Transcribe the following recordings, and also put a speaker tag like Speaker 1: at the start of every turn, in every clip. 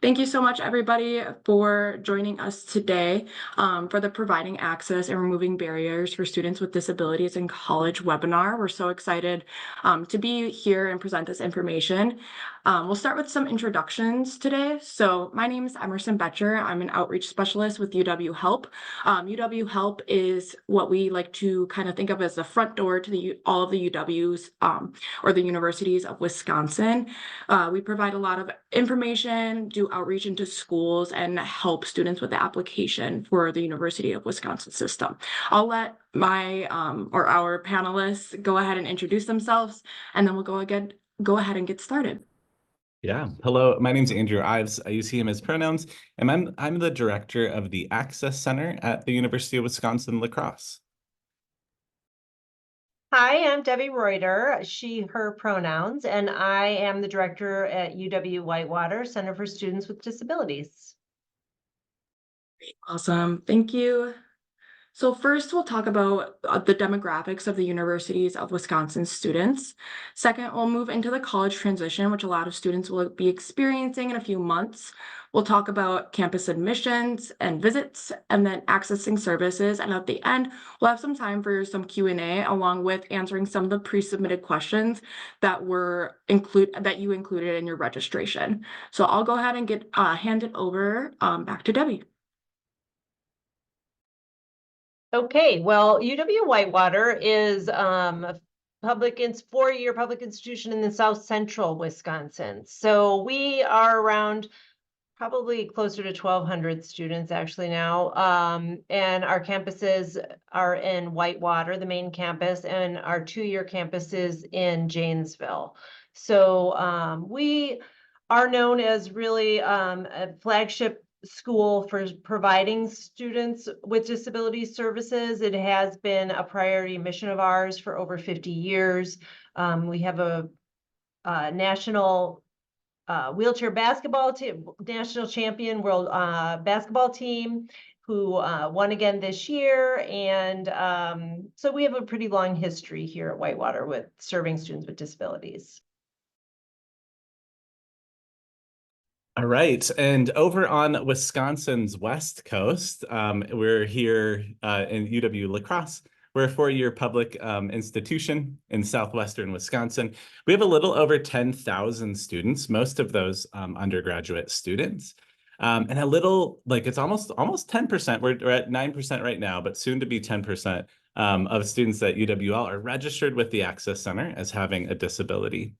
Speaker 1: Thank you so much, everybody, for joining us today for the Providing Access and Removing Barriers for Students with Disabilities in College webinar. We're so excited to be here and present this information. We'll start with some introductions today. So my name is Emerson Betcher. I'm an outreach specialist with UW-Help. UW-Help is what we like to kind of think of as the front door to all of the UWs or the universities of Wisconsin. We provide a lot of information, do outreach into schools, and help students with the application for the University of Wisconsin system. I'll let our panelists go ahead and introduce themselves, and then we'll go ahead and get started.
Speaker 2: Yeah. Hello, my name's Andrew Ives. I use he, him as pronouns, and I'm the director of the Access Center at the University of Wisconsin-La Crosse.
Speaker 3: Hi, I'm Debbie Reuter, she, her pronouns, and I am the director at UW-Whitewater Center for Students with Disabilities.
Speaker 1: Awesome. Thank you. So first, we'll talk about the demographics of the universities of Wisconsin students. Second, we'll move into the college transition, which a lot of students will be experiencing in a few months. We'll talk about campus admissions and visits, and then accessing services. And at the end, we'll have some time for some Q&A, along with answering some of the pre-submitted questions that you included in your registration. So I'll go ahead and hand it over back to Debbie.
Speaker 3: Okay, well, UW-Whitewater is a four-year public institution in the South Central Wisconsin. So we are around probably closer to 1,200 students actually now. And our campuses are in Whitewater, the main campus, and our two-year campus is in Janesville. So we are known as really a flagship school for providing students with disability services. It has been a priority mission of ours for over 50 years. We have a national wheelchair basketball team, national champion world basketball team who won again this year. And so we have a pretty long history here at Whitewater with serving students with disabilities.
Speaker 2: All right, and over on Wisconsin's West Coast, we're here in UW-La Crosse. We're a four-year public institution in southwestern Wisconsin. We have a little over 10,000 students, most of those undergraduate students. And a little, like it's almost 10%. We're at 9% right now, but soon to be 10% of students at UWL are registered with the Access Center as having a disability.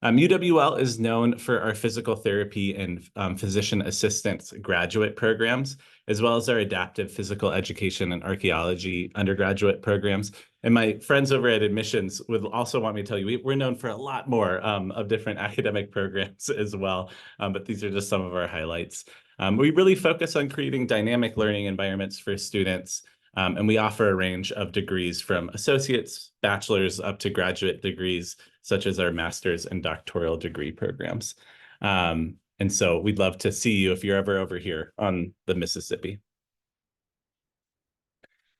Speaker 2: UWL is known for our physical therapy and physician assistant graduate programs, as well as our adaptive physical education and archaeology undergraduate programs. And my friends over at admissions would also want me to tell you, we're known for a lot more of different academic programs as well, but these are just some of our highlights. We really focus on creating dynamic learning environments for students, and we offer a range of degrees from associates, bachelor's, up to graduate degrees, such as our master's and doctoral degree programs. And so we'd love to see you if you're ever over here on the Mississippi.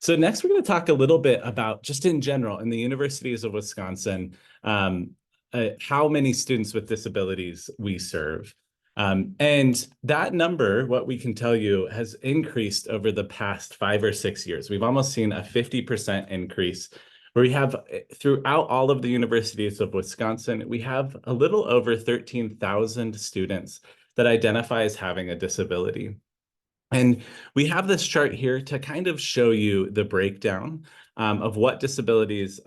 Speaker 2: So next, we're going to talk a little bit about, just in general, in the universities of Wisconsin, how many students with disabilities we serve. And that number, what we can tell you, has increased over the past 5 or 6 years. We've almost seen a 50% increase, where we have, throughout all of the universities of Wisconsin, we have a little over 13,000 students that identify as having a disability. And we have this chart here to kind of show you the breakdown of what disabilities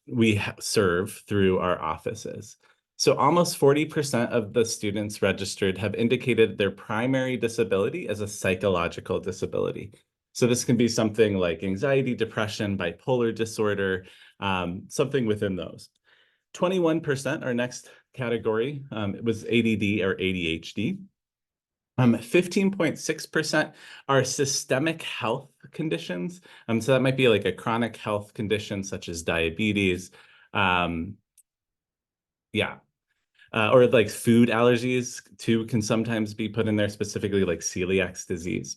Speaker 2: we serve through our offices. So almost 40% of the students registered have indicated their primary disability as a psychological disability. So this can be something like anxiety, depression, bipolar disorder, something within those. 21%, our next category, it was ADD or ADHD. 15.6% are systemic health conditions. So that might be like a chronic health condition such as diabetes. Or like food allergies too can sometimes be put in there, specifically like celiac disease.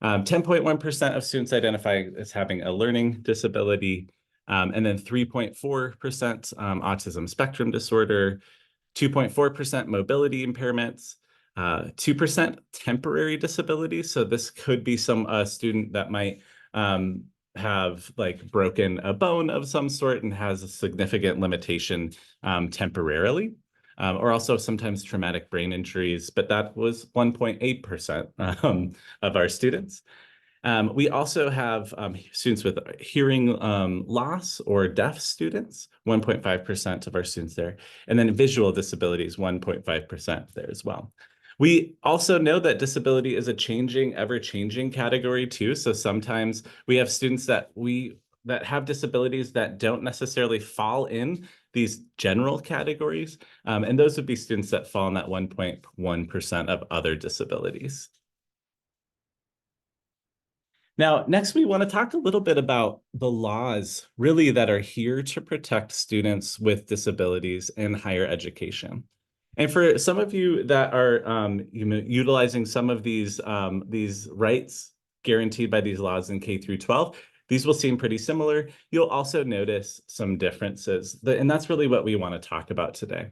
Speaker 2: 10.1% of students identify as having a learning disability, and then 3.4% autism spectrum disorder, 2.4% mobility impairments, 2% temporary disabilities. So this could be some student that might have like broken a bone of some sort and has a significant limitation temporarily. Or also sometimes traumatic brain injuries, but that was 1.8% of our students. We also have students with hearing loss or deaf students, 1.5% of our students there, and then visual disabilities, 1.5% there as well. We also know that disability is a changing, ever-changing category too. So sometimes we have students that have disabilities that don't necessarily fall in these general categories. And those would be students that fall in that 1.1% of other disabilities. Now, next, we want to talk a little bit about the laws really that are here to protect students with disabilities in higher education. And for some of you that are utilizing some of these rights guaranteed by these laws in K through 12, these will seem pretty similar. You'll also notice some differences, and that's really what we want to talk about today.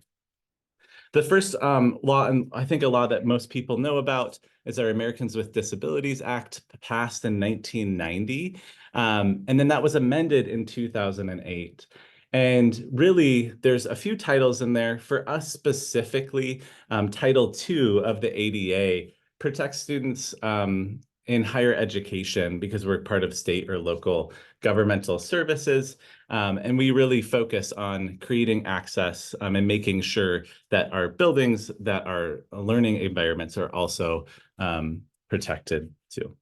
Speaker 2: The first law, and I think a law that most people know about, is our Americans with Disabilities Act, passed in 1990. And then that was amended in 2008. And really, there's a few titles in there. For us specifically, Title II of the ADA protects students in higher education because we're part of state or local governmental services. And we really focus on creating access and making sure that our buildings, that our learning environments are also protected too.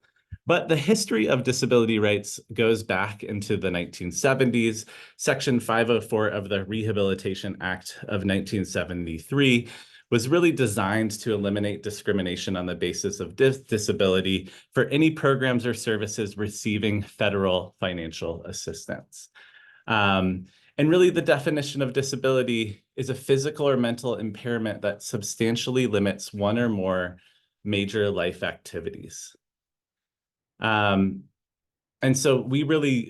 Speaker 2: But the history of disability rights goes back into the 1970s. Section 504 of the Rehabilitation Act of 1973 was really designed to eliminate discrimination on the basis of disability for any programs or services receiving federal financial assistance. And really, the definition of disability is a physical or mental impairment that substantially limits one or more major life activities. And so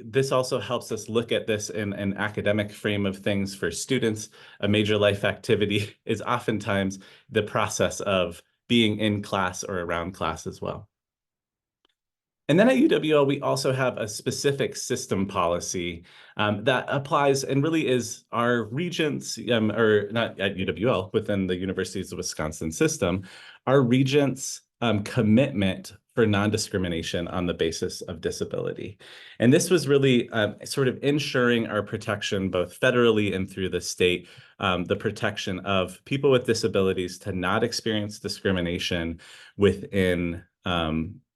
Speaker 2: this also helps us look at this in an academic frame of things for students. A major life activity is oftentimes the process of being in class or around class as well. And then at UWL, we also have a specific system policy that applies and really is our regents, or not at UWL, within the Universities of Wisconsin system, our regents' commitment for non-discrimination on the basis of disability. And this was really sort of ensuring our protection both federally and through the state, the protection of people with disabilities to not experience discrimination within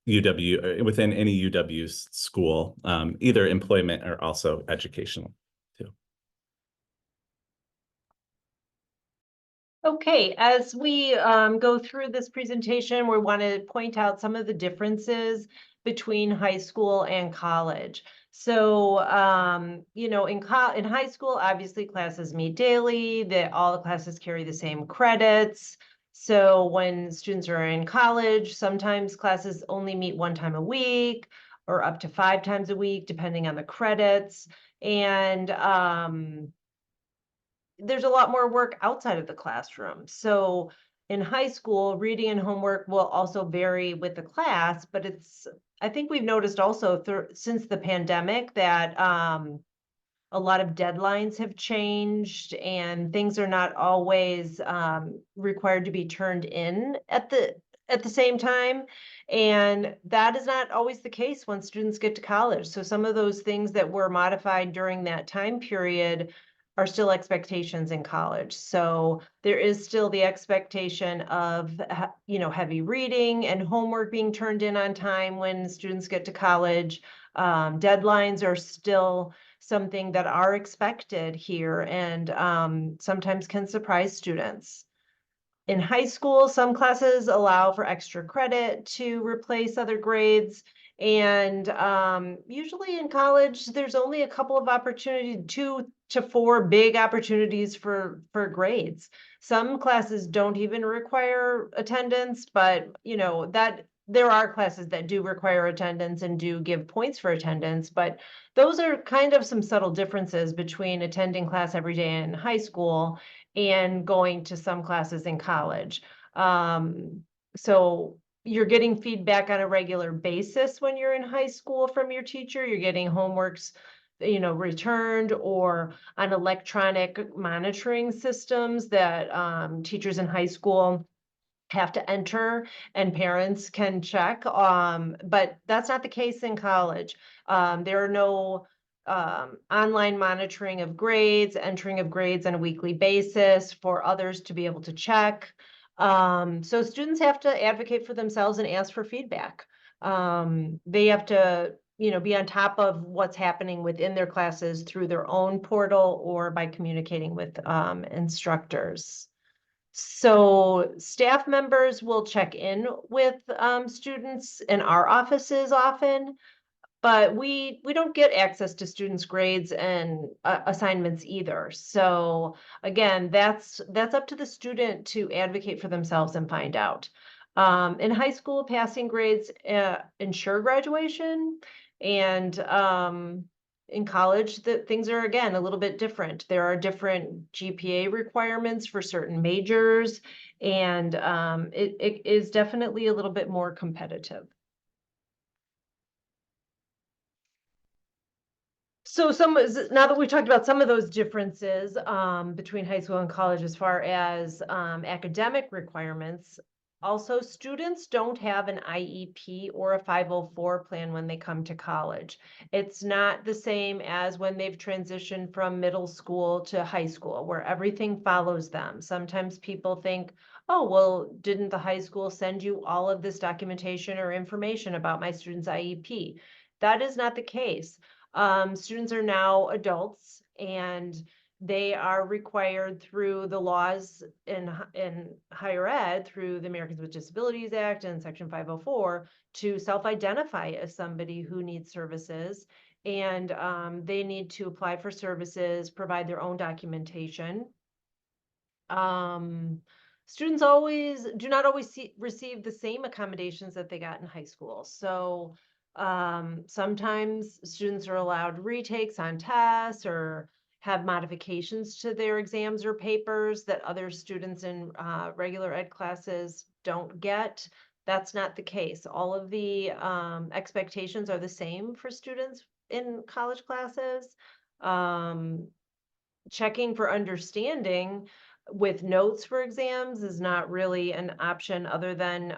Speaker 2: within any UW school, either employment or also educational too.
Speaker 3: Okay, as we go through this presentation, we want to point out some of the differences between high school and college. So, you know, in high school, obviously classes meet daily, all the classes carry the same credits. So when students are in college, sometimes classes only meet one time a week or up to 5 times a week, depending on the credits. And there's a lot more work outside of the classroom. So in high school, reading and homework will also vary with the class, but I think we've noticed also since the pandemic that a lot of deadlines have changed and things are not always required to be turned in at the same time. And that is not always the case when students get to college. So some of those things that were modified during that time period are still expectations in college. So there is still the expectation of, you know, heavy reading and homework being turned in on time when students get to college. Deadlines are still something that are expected here and sometimes can surprise students. In high school, some classes allow for extra credit to replace other grades. And usually in college, there's only a couple of opportunities, 2 to 4 big opportunities for grades. Some classes don't even require attendance, but you know that there are classes that do require attendance and do give points for attendance, but those are kind of some subtle differences between attending class every day in high school and going to some classes in college. So you're getting feedback on a regular basis when you're in high school from your teacher. You're getting homeworks, returned, or on electronic monitoring systems that teachers in high school have to enter and parents can check. But that's not the case in college. There are no online monitoring of grades, entering of grades on a weekly basis for others to be able to check. So students have to advocate for themselves and ask for feedback. They have to, be on top of what's happening within their classes through their own portal or by communicating with instructors. So staff members will check in with students in our offices often, but we don't get access to students' grades and assignments either. So again, that's up to the student to advocate for themselves and find out. In high school, passing grades ensure graduation, and in college, things are, again, a little bit different. There are different GPA requirements for certain majors, and it is definitely a little bit more competitive. So now that we've talked about some of those differences between high school and college as far as academic requirements, also students don't have an IEP or a 504 plan when they come to college. It's not the same as when they've transitioned from middle school to high school, where everything follows them. Sometimes people think, oh, well, didn't the high school send you all of this documentation or information about my student's IEP? That is not the case. Students are now adults, and they are required through the laws in higher ed, through the Americans with Disabilities Act and Section 504, to self-identify as somebody who needs services. And they need to apply for services, provide their own documentation. Students do not always receive the same accommodations that they got in high school. So sometimes students are allowed retakes on tests or have modifications to their exams or papers that other students in regular ed classes don't get. That's not the case. All of the expectations are the same for students in college classes. Checking for understanding with notes for exams is not really an option, other than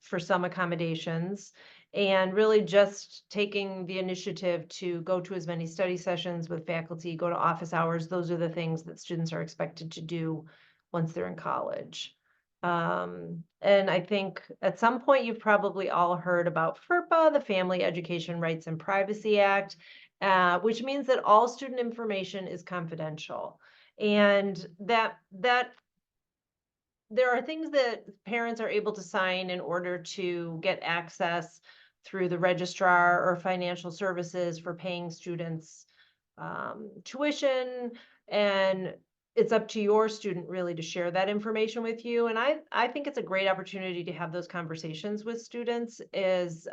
Speaker 3: for some accommodations, and really just taking the initiative to go to as many study sessions with faculty, go to office hours. Those are the things that students are expected to do once they're in college. And I think at some point you've probably all heard about FERPA, the Family Education Rights and Privacy Act, which means that all student information is confidential. And that there are things that parents are able to sign in order to get access through the registrar or financial services for paying students tuition, and it's up to your student really to share that information with you. And I think it's a great opportunity to have those conversations with students, is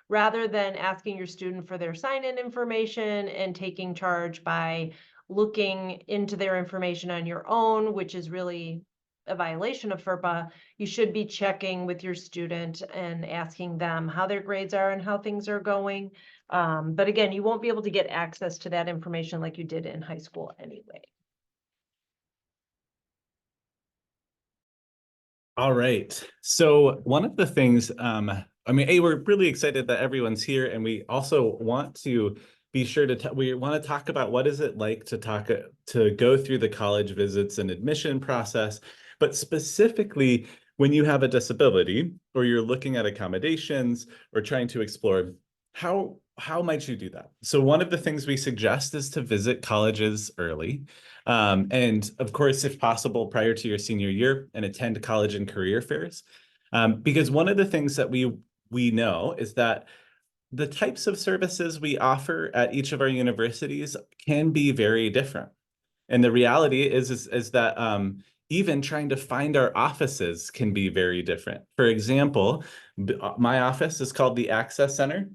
Speaker 3: rather than asking your student for their sign-in information and taking charge by looking into their information on your own, which is really a violation of FERPA. You should be checking with your student and asking them how their grades are and how things are going. But again, you won't be able to get access to that information like you did in high school anyway.
Speaker 2: All right. So one of the things, we're really excited that everyone's here, and we also want to be sure to we want to talk about what is it like to go through the college visits and admission process, but specifically when you have a disability or you're looking at accommodations or trying to explore how might you do that? So one of the things we suggest is to visit colleges early. And of course, if possible, prior to your senior year, and attend college and career fairs. Because one of the things that we know is that the types of services we offer at each of our universities can be very different. And the reality is that even trying to find our offices can be very different. For example, my office is called the Access Center.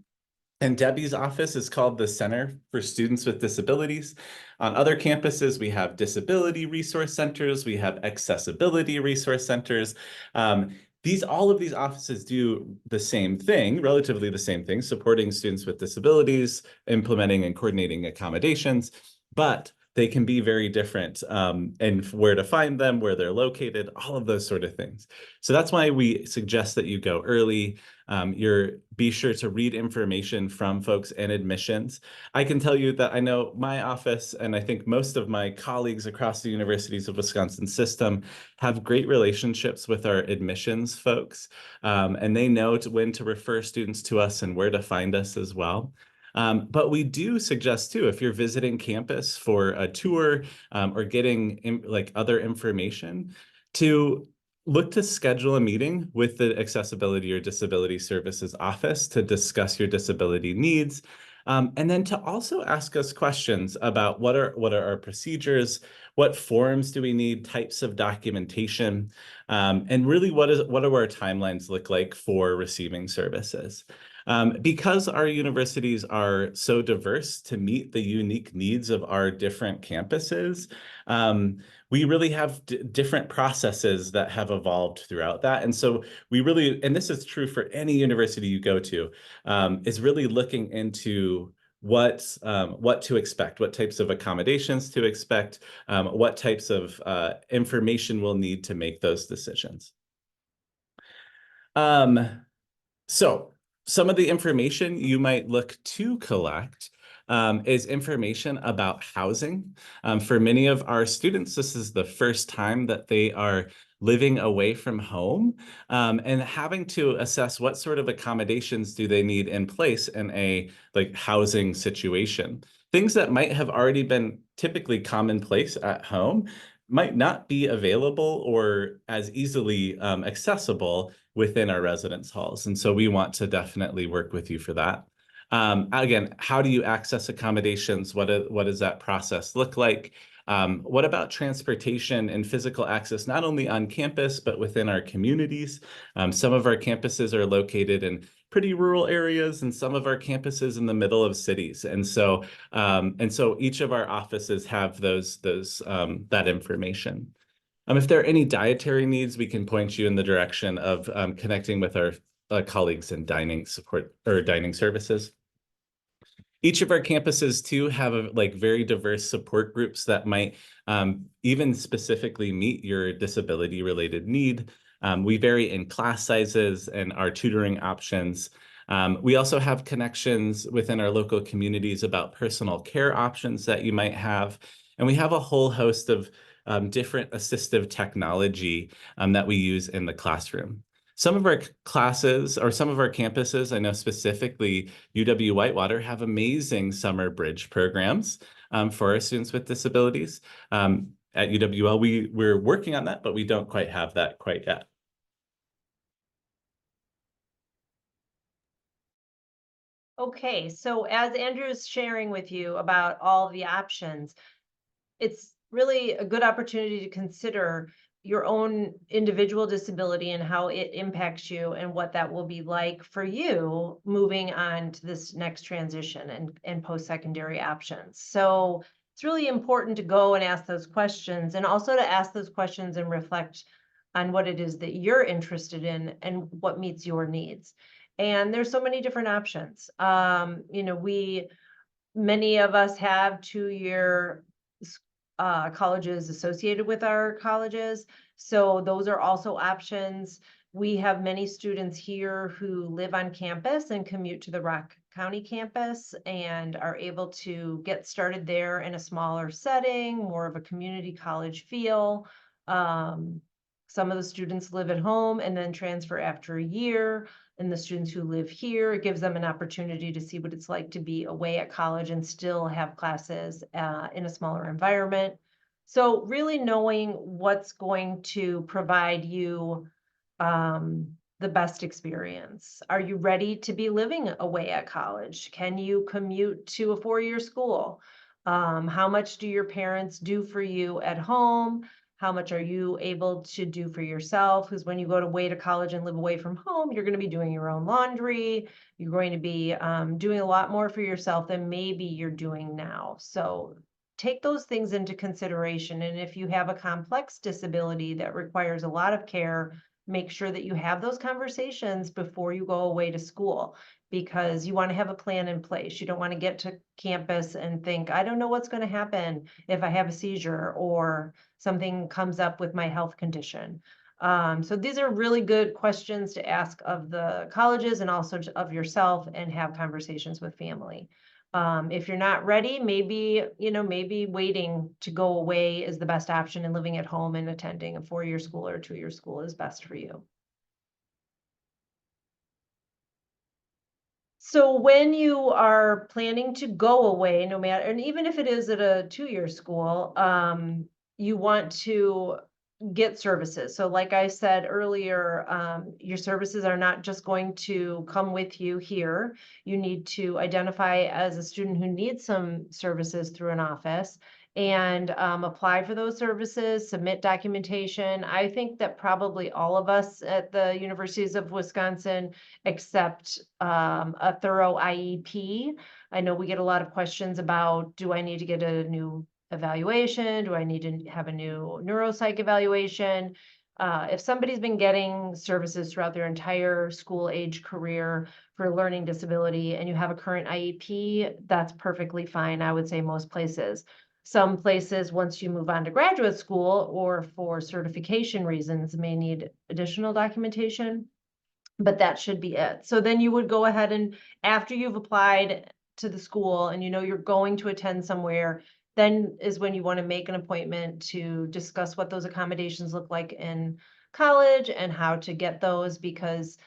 Speaker 2: And Debbie's office is called the Center for Students with Disabilities. On other campuses, we have disability resource centers, we have accessibility resource centers. All of these offices do the same thing, relatively the same thing, supporting students with disabilities, implementing and coordinating accommodations, but they can be very different, and where to find them, where they're located, all of those sort of things. So that's why we suggest that you go early. Be sure to read information from folks in admissions. I can tell you that I know my office, and I think most of my colleagues across the Universities of Wisconsin system have great relationships with our admissions folks, and they know when to refer students to us and where to find us as well. But we do suggest too, if you're visiting campus for a tour, or getting other information, to look to schedule a meeting with the Accessibility or Disability Services Office to discuss your disability needs. And then to also ask us questions about what are our procedures, what forms do we need, types of documentation, and really what do our timelines look like for receiving services. Because our universities are so diverse to meet the unique needs of our different campuses, we really have different processes that have evolved throughout that. And so we really, and this is true for any university you go to, is really looking into what to expect, what types of accommodations to expect, what types of information we'll need to make those decisions. So some of the information you might look to collect is information about housing. For many of our students, this is the first time that they are living away from home, and having to assess what sort of accommodations do they need in place in a housing situation. Things that might have already been typically commonplace at home might not be available or as easily accessible within our residence halls. And so we want to definitely work with you for that. Again, how do you access accommodations? What does that process look like? What about transportation and physical access, not only on campus, but within our communities? Some of our campuses are located in pretty rural areas, and some of our campuses in the middle of cities. And so each of our offices have that information. If there are any dietary needs, we can point you in the direction of connecting with our colleagues in dining support or dining services. Each of our campuses too have very diverse support groups that might even specifically meet your disability related need. We vary in class sizes and our tutoring options. We also have connections within our local communities about personal care options that you might have. And we have a whole host of different assistive technology that we use in the classroom. Some of our classes or some of our campuses, I know specifically UW-Whitewater, have amazing summer bridge programs for our students with disabilities. At UWL, we're working on that, but we don't quite have that quite yet.
Speaker 3: Okay, so as Andrew's sharing with you about all the options, it's really a good opportunity to consider your own individual disability and how it impacts you and what that will be like for you moving on to this next transition and post-secondary options. So it's really important to go and ask those questions, and also to ask those questions and reflect on what it is that you're interested in and what meets your needs. And there's so many different options. Many of us have 2-year colleges associated with our colleges. So those are also options. We have many students here who live on campus and commute to the Rock County campus and are able to get started there in a smaller setting, more of a community college feel. Some of the students live at home and then transfer after a year. And the students who live here, it gives them an opportunity to see what it's like to be away at college and still have classes in a smaller environment. So really knowing what's going to provide you the best experience. Are you ready to be living away at college? Can you commute to a 4-year school? How much do your parents do for you at home? How much are you able to do for yourself? Because when you go away to college and live away from home, you're going to be doing your own laundry. You're going to be doing a lot more for yourself than maybe you're doing now. So take those things into consideration. And if you have a complex disability that requires a lot of care, make sure that you have those conversations before you go away to school, because you want to have a plan in place. You don't want to get to campus and think, I don't know what's going to happen if I have a seizure or something comes up with my health condition. So these are really good questions to ask of the colleges and also of yourself, and have conversations with family. If you're not ready, maybe waiting to go away is the best option, and living at home and attending a 4-year school or a 2-year school is best for you. So when you are planning to go away, no matter, and even if it is at a 2-year school, you want to get services. So like I said earlier, your services are not just going to come with you here. You need to identify as a student who needs some services through an office, and apply for those services, submit documentation. I think that probably all of us at the universities of Wisconsin accept a thorough IEP. I know we get a lot of questions about, do I need to get a new evaluation? Do I need to have a new neuropsych evaluation? If somebody's been getting services throughout their entire school age career for learning disability and you have a current IEP, that's perfectly fine. I would say most places. Some places, once you move on to graduate school or for certification reasons, may need additional documentation, but that should be it. So then you would go ahead and, after you've applied to the school and you know you're going to attend somewhere, then is when you want to make an appointment to discuss what those accommodations look like in college and how to get those, because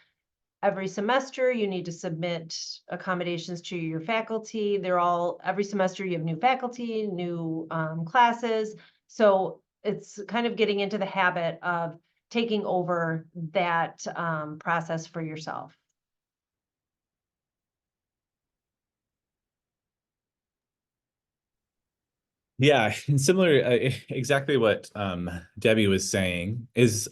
Speaker 3: every semester you need to submit accommodations to your faculty. Every semester you have new faculty, new classes. So it's kind of getting into the habit of taking over that process for yourself.
Speaker 2: Yeah, and similar, exactly what Debbie was saying is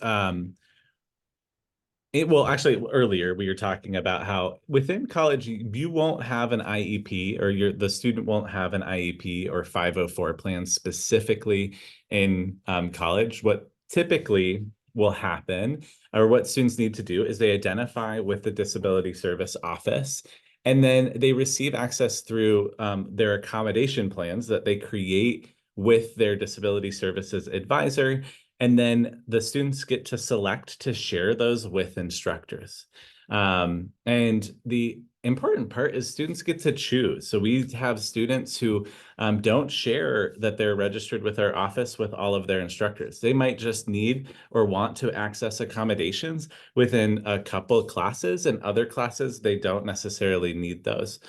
Speaker 2: well, actually, earlier we were talking about how within college you won't have an IEP, or the student won't have an IEP or 504 plan specifically in college. What typically will happen, or what students need to do, is they identify with the Disability Service Office, and then they receive access through their accommodation plans that they create with their disability services advisor. And then the students get to select to share those with instructors. And the important part is students get to choose. So we have students who don't share that they're registered with our office with all of their instructors. They might just need or want to access accommodations within a couple classes, and other classes, they don't necessarily need those.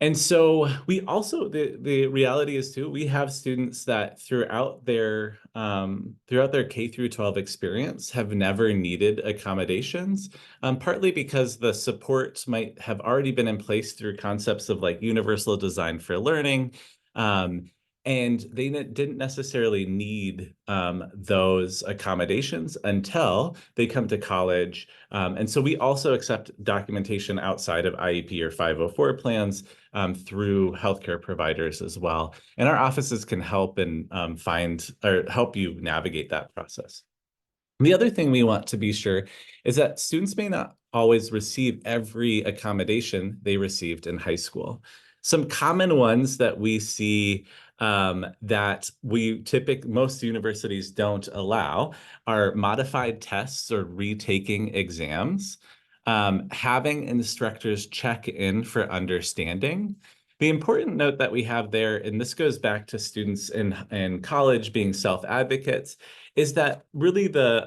Speaker 2: And so we also, the reality is too, we have students that throughout their K through 12 experience have never needed accommodations, partly because the support might have already been in place through concepts of like universal design for learning. And they didn't necessarily need those accommodations until they come to college. And so we also accept documentation outside of IEP or 504 plans through healthcare providers as well. And our offices can help and help you navigate that process. The other thing we want to be sure is that students may not always receive every accommodation they received in high school. Some common ones that we see that most universities don't allow are modified tests or retaking exams, having instructors check in for understanding. The important note that we have there, and this goes back to students in college being self-advocates, is that really the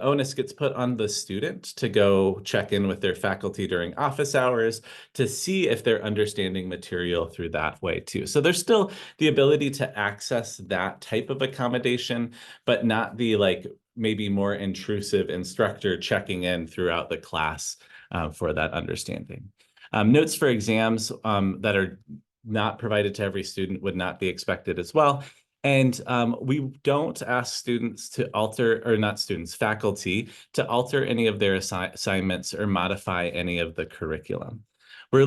Speaker 2: onus gets put on the student to go check in with their faculty during office hours to see if they're understanding material through that way too. So there's still the ability to access that type of accommodation, but not the maybe more intrusive instructor checking in throughout the class for that understanding. Notes for exams that are not provided to every student would not be expected as well. And we don't ask students to alter, or not students, faculty, to alter any of their assignments or modify any of the curriculum. We're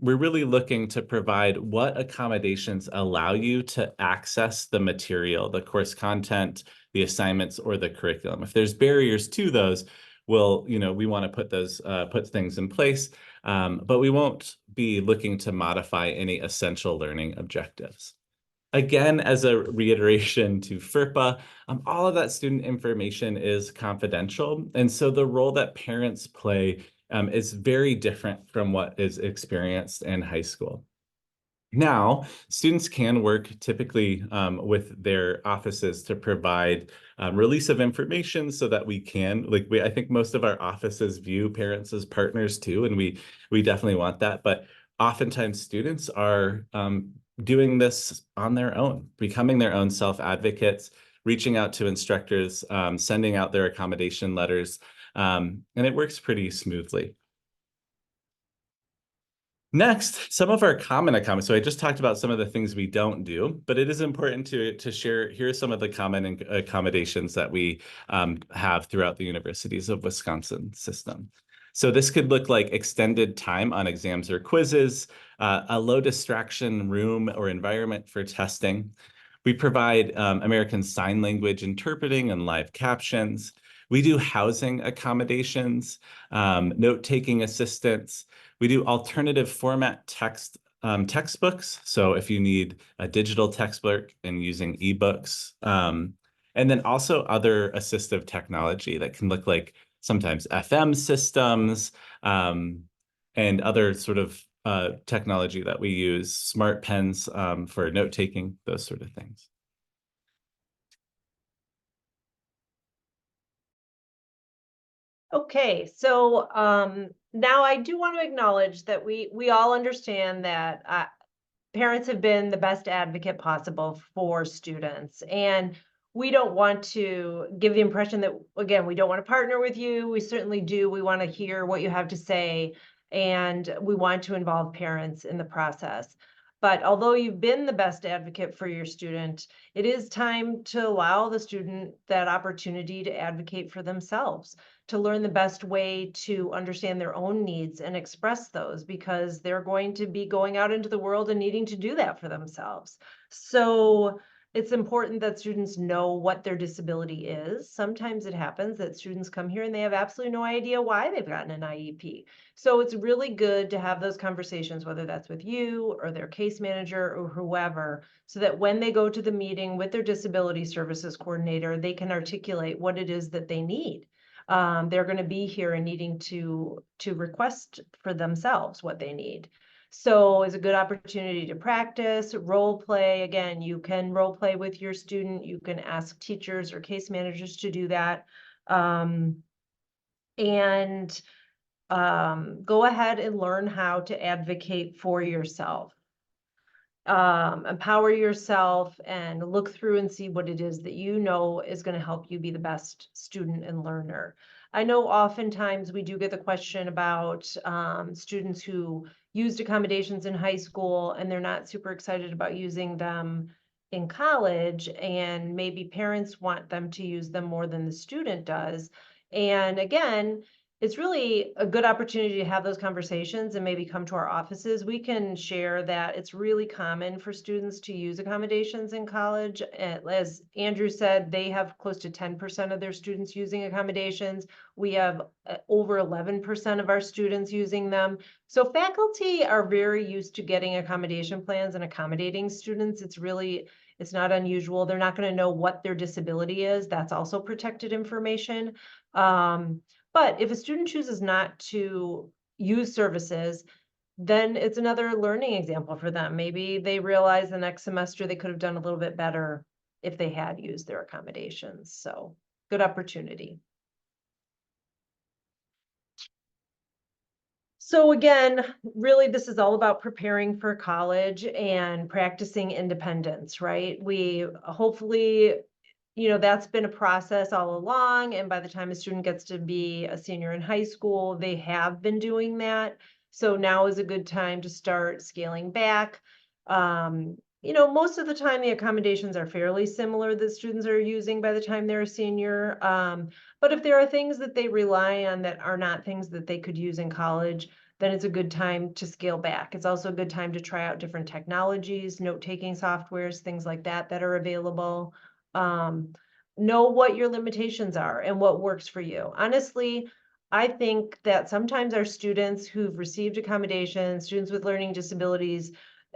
Speaker 2: really looking to provide what accommodations allow you to access the material, the course content, the assignments, or the curriculum. If there's barriers to those, we want to put things in place, but we won't be looking to modify any essential learning objectives. Again, as a reiteration to FERPA, all of that student information is confidential. And so the role that parents play is very different from what is experienced in high school. Now, students can work typically with their offices to provide release of information so that we can, I think most of our offices view parents as partners too, and we definitely want that. But oftentimes students are doing this on their own, becoming their own self-advocates, reaching out to instructors, sending out their accommodation letters, and it works pretty smoothly. Next, some of our common accommodations. So I just talked about some of the things we don't do, but it is important to share. Here are some of the common accommodations that we have throughout the Universities of Wisconsin system. So this could look like extended time on exams or quizzes, a low distraction room or environment for testing. We provide American Sign Language interpreting and live captions. We do housing accommodations, note-taking assistance. We do alternative format textbooks. So if you need a digital textbook and using ebooks, and then also other assistive technology that can look like sometimes FM systems, and other sort of technology that we use, smart pens for note-taking, those sort of things.
Speaker 3: Okay, so now I do want to acknowledge that we all understand that parents have been the best advocate possible for students, and we don't want to give the impression that, again, we don't want to partner with you. We certainly do. We want to hear what you have to say, and we want to involve parents in the process. But although you've been the best advocate for your student, it is time to allow the student that opportunity to advocate for themselves, to learn the best way to understand their own needs and express those, because they're going to be going out into the world and needing to do that for themselves. So it's important that students know what their disability is. Sometimes it happens that students come here and they have absolutely no idea why they've gotten an IEP. So it's really good to have those conversations, whether that's with you or their case manager or whoever, so that when they go to the meeting with their disability services coordinator, they can articulate what it is that they need. They're going to be here and needing to request for themselves what they need. So it's a good opportunity to practice, role play. Again, you can role play with your student. You can ask teachers or case managers to do that. And go ahead and learn how to advocate for yourself. Empower yourself and look through and see what it is that you know is going to help you be the best student and learner. I know oftentimes we do get the question about students who used accommodations in high school and they're not super excited about using them in college, and maybe parents want them to use them more than the student does. And again, it's really a good opportunity to have those conversations and maybe come to our offices. We can share that it's really common for students to use accommodations in college. As Andrew said, they have close to 10% of their students using accommodations. We have over 11% of our students using them. So faculty are very used to getting accommodation plans and accommodating students. It's not unusual. They're not going to know what their disability is. That's also protected information. But if a student chooses not to use services, then it's another learning example for them. Maybe they realize the next semester they could have done a little bit better if they had used their accommodations. So good opportunity. So again, really, this is all about preparing for college and practicing independence, right? We hopefully, that's been a process all along. And by the time a student gets to be a senior in high school, they have been doing that. So now is a good time to start scaling back. most of the time the accommodations are fairly similar that students are using by the time they're a senior. But if there are things that they rely on that are not things that they could use in college, then it's a good time to scale back. It's also a good time to try out different technologies, note-taking softwares, things like that that are available. Know what your limitations are and what works for you. Honestly, I think that sometimes our students who've received accommodations, students with learning disabilities,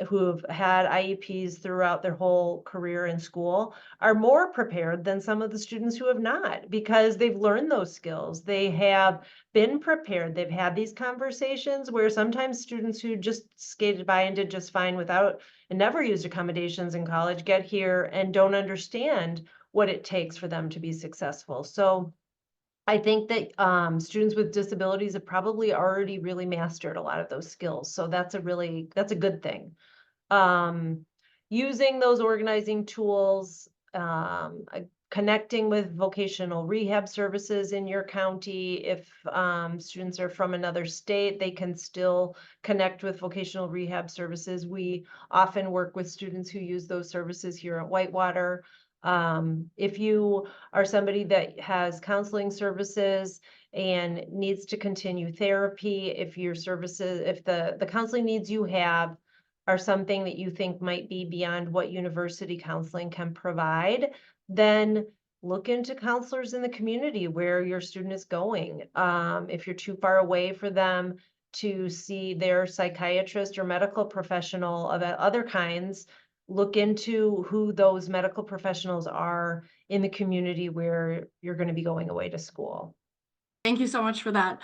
Speaker 3: who've had IEPs throughout their whole career in school are more prepared than some of the students who have not, because they've learned those skills. They have been prepared. They've had these conversations where sometimes students who just skated by and did just fine without and never used accommodations in college get here and don't understand what it takes for them to be successful. So I think that students with disabilities have probably already really mastered a lot of those skills. So that's a good thing. Using those organizing tools, connecting with vocational rehab services in your county. If students are from another state, they can still connect with vocational rehab services. We often work with students who use those services here at Whitewater. If you are somebody that has counseling services and needs to continue therapy, if the counseling needs you have are something that you think might be beyond what university counseling can provide, then look into counselors in the community where your student is going. If you're too far away for them to see their psychiatrist or medical professional of other kinds, look into who those medical professionals are in the community where you're going to be going away to school.
Speaker 1: Thank you so much for that.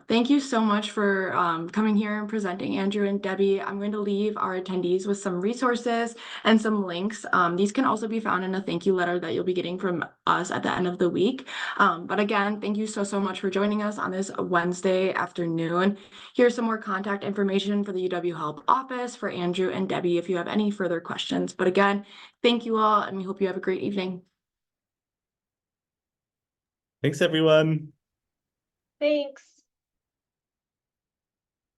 Speaker 1: Thank you so much for coming here and presenting, Andrew and Debbie. I'm going to leave our attendees with some resources and some links. These can also be found in a thank you letter that you'll be getting from us at the end of the week. But again, thank you so much for joining us on this Wednesday afternoon. Here's some more contact information for the UW Help office for Andrew and Debbie if you have any further questions. But again, thank you all, and we hope you have a great evening.
Speaker 2: Thanks, everyone.
Speaker 3: Thanks.